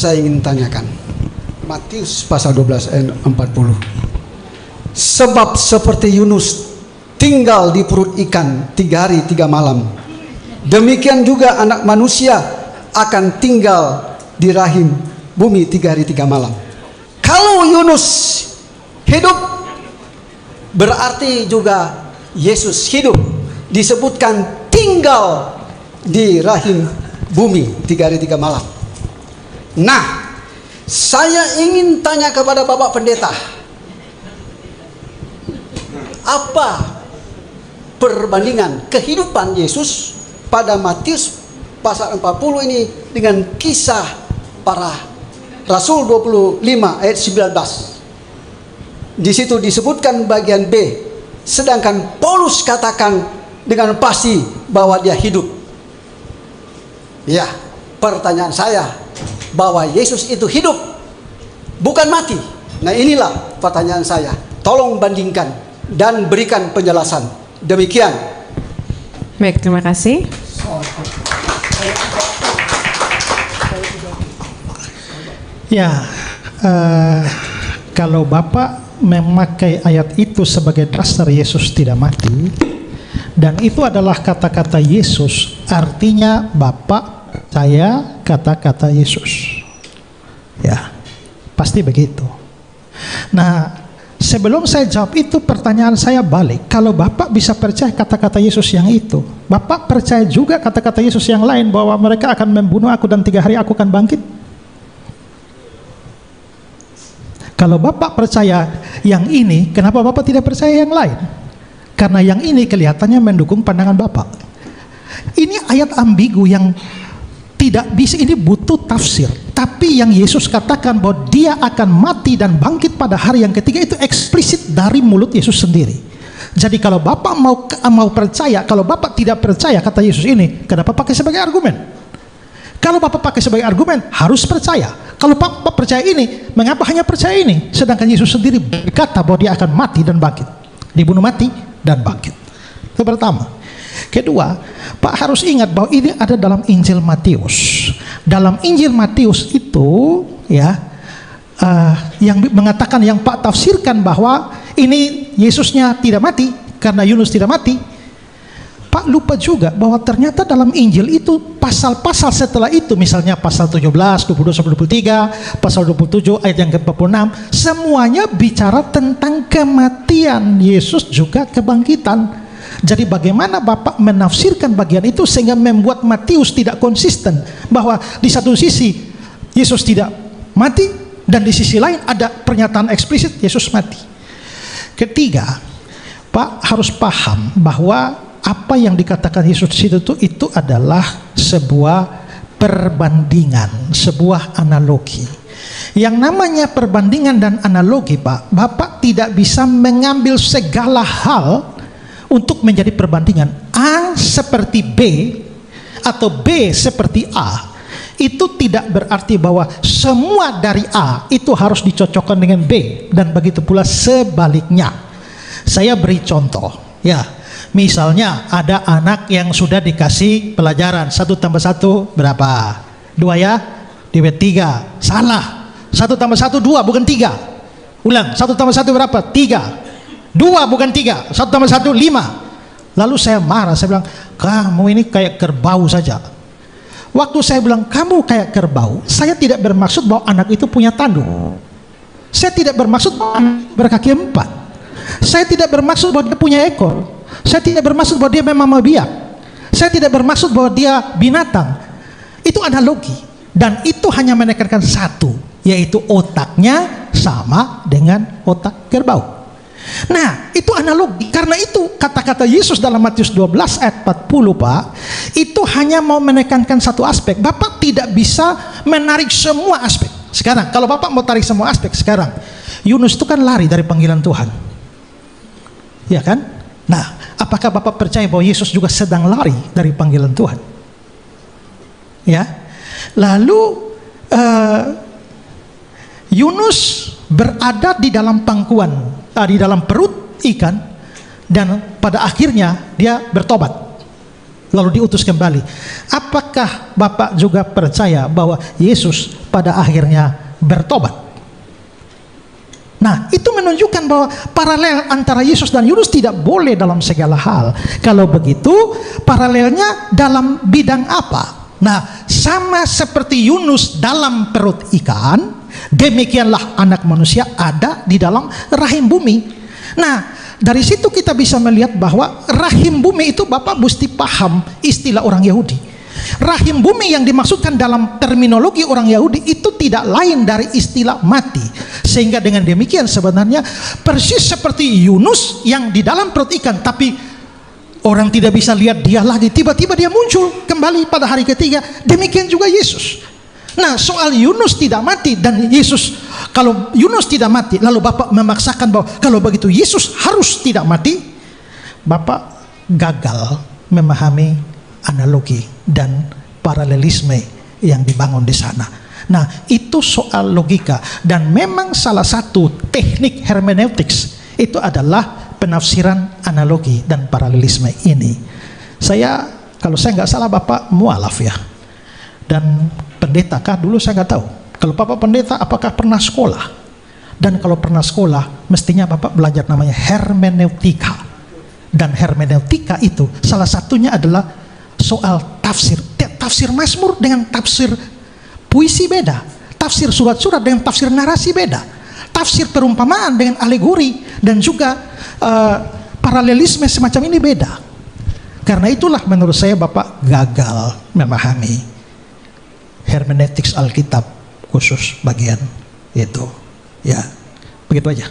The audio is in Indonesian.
saya ingin tanyakan. Matius pasal 12 ayat 40. Sebab seperti Yunus tinggal di perut ikan 3 hari 3 malam, demikian juga anak manusia akan tinggal di rahim bumi 3 hari 3 malam. Kalau Yunus hidup, berarti juga Yesus hidup. Disebutkan tinggal di rahim bumi 3 hari 3 malam. Nah, saya ingin tanya kepada Bapak Pendeta, apa perbandingan kehidupan Yesus pada Matius pasal 40 ini dengan kisah para Rasul 25 ayat 19. Di situ disebutkan bagian B, sedangkan Paulus katakan dengan pasti bahwa dia hidup. Ya, pertanyaan saya, bahwa Yesus itu hidup, bukan mati. Nah, inilah pertanyaan saya. Tolong bandingkan dan berikan penjelasan. Demikian. Baik, terima kasih. Ya, kalau Bapak memakai ayat itu sebagai dasar Yesus tidak mati, dan itu adalah kata-kata Yesus, artinya Bapak percaya kata-kata Yesus. Ya, pasti begitu. Nah, sebelum saya jawab itu, pertanyaan saya balik. Kalau Bapak bisa percaya kata-kata Yesus yang itu, Bapak percaya juga kata-kata Yesus yang lain bahwa mereka akan membunuh aku dan 3 hari aku akan bangkit? Kalau Bapak percaya yang ini, kenapa Bapak tidak percaya yang lain? Karena yang ini kelihatannya mendukung pandangan Bapak. Ini ayat ambigu yang tidak bisa, ini butuh tafsir. Tapi yang Yesus katakan bahwa dia akan mati dan bangkit pada hari yang ketiga, itu eksplisit dari mulut Yesus sendiri. Jadi kalau Bapak mau percaya, kalau Bapak tidak percaya kata Yesus ini, kenapa pakai sebagai argumen? Kalau Bapak pakai sebagai argumen, harus percaya. Kalau Bapak percaya ini, mengapa hanya percaya ini? Sedangkan Yesus sendiri berkata bahwa dia akan mati dan bangkit. Dibunuh, mati, dan bangkit. Itu pertama. Kedua, Pak harus ingat bahwa ini ada dalam Injil Matius. Dalam Injil Matius itu, ya, yang mengatakan, yang Pak tafsirkan bahwa ini Yesusnya tidak mati karena Yunus tidak mati. Pak lupa juga bahwa ternyata dalam Injil itu pasal-pasal setelah itu, misalnya pasal 17, 22, 23, pasal 27 ayat yang ke-46, semuanya bicara tentang kematian Yesus juga kebangkitan. Jadi bagaimana Bapak menafsirkan bagian itu sehingga membuat Matius tidak konsisten, bahwa di satu sisi Yesus tidak mati dan di sisi lain ada pernyataan eksplisit Yesus mati. Ketiga, Pak harus paham bahwa apa yang dikatakan Yesus itu adalah sebuah perbandingan, sebuah analogi. Yang namanya perbandingan dan analogi, Pak, Bapak tidak bisa mengambil segala hal untuk menjadi perbandingan. A seperti B atau B seperti A, itu tidak berarti bahwa semua dari A itu harus dicocokkan dengan B, dan begitu pula sebaliknya. Saya beri contoh, ya. Misalnya ada anak yang sudah dikasih pelajaran 1 tambah 1 berapa? 2 ya? Diwet 3. Salah. 1 tambah 1 2 bukan 3. Ulang. 1 tambah 1 berapa? 3. 2 bukan 3. 1 tambah 1 5. Lalu saya marah. Saya bilang, kamu ini kayak kerbau saja. Waktu saya bilang kamu kayak kerbau, saya tidak bermaksud bahwa anak itu punya tanduk. Saya tidak bermaksud berkaki 4. Saya tidak bermaksud bahwa dia punya ekor. Saya tidak bermaksud bahwa dia memang biak. Saya tidak bermaksud bahwa dia binatang. Itu analogi. Dan itu hanya menekankan satu, yaitu otaknya sama dengan otak kerbau. Nah, itu analogi. Karena itu kata-kata Yesus dalam Matius 12 ayat 40, Pak, itu hanya mau menekankan satu aspek. Bapak tidak bisa menarik semua aspek. Sekarang, kalau Bapak mau tarik semua aspek sekarang, Yunus itu kan lari dari panggilan Tuhan. Ya kan? Nah, apakah Bapak percaya bahwa Yesus juga sedang lari dari panggilan Tuhan? Ya. Lalu Yunus berada di dalam pangkuan, di dalam perut ikan, dan pada akhirnya dia bertobat. lalu diutus kembali. Apakah Bapak juga percaya bahwa Yesus pada akhirnya bertobat? Nah, itu menunjukkan bahwa paralel antara Yesus dan Yunus tidak boleh dalam segala hal. Kalau begitu, paralelnya dalam bidang apa? Nah, sama seperti Yunus dalam perut ikan, demikianlah anak manusia ada di dalam rahim bumi. Nah, dari situ kita bisa melihat bahwa rahim bumi itu Bapak mesti paham istilah orang Yahudi. Rahim bumi yang dimaksudkan dalam terminologi orang Yahudi itu tidak lain dari istilah mati. Sehingga dengan demikian sebenarnya persis seperti Yunus yang di dalam perut ikan, tapi orang tidak bisa lihat dia lagi, tiba-tiba dia muncul kembali pada hari ketiga. Demikian juga Yesus. Nah, soal Yunus tidak mati dan Yesus, kalau Yunus tidak mati lalu Bapak memaksakan bahwa kalau begitu Yesus harus tidak mati, Bapak gagal memahami analogi dan paralelisme yang dibangun di sana. Nah, itu soal logika, dan memang salah satu teknik hermeneutics itu adalah penafsiran analogi dan paralelisme ini. Kalau saya nggak salah Bapak mualaf ya, dan pendeta kah dulu, saya nggak tahu. Kalau Bapak pendeta, apakah pernah sekolah? Dan kalau pernah sekolah, mestinya Bapak belajar namanya hermeneutika. Dan hermeneutika itu salah satunya adalah soal tafsir. Tafsir Mazmur dengan tafsir puisi beda. Tafsir surat-surat dengan tafsir narasi beda. Tafsir perumpamaan dengan alegori dan juga paralelisme semacam ini beda. Karena itulah menurut saya Bapak gagal memahami hermeneutics Alkitab khusus bagian itu. Ya, begitu aja.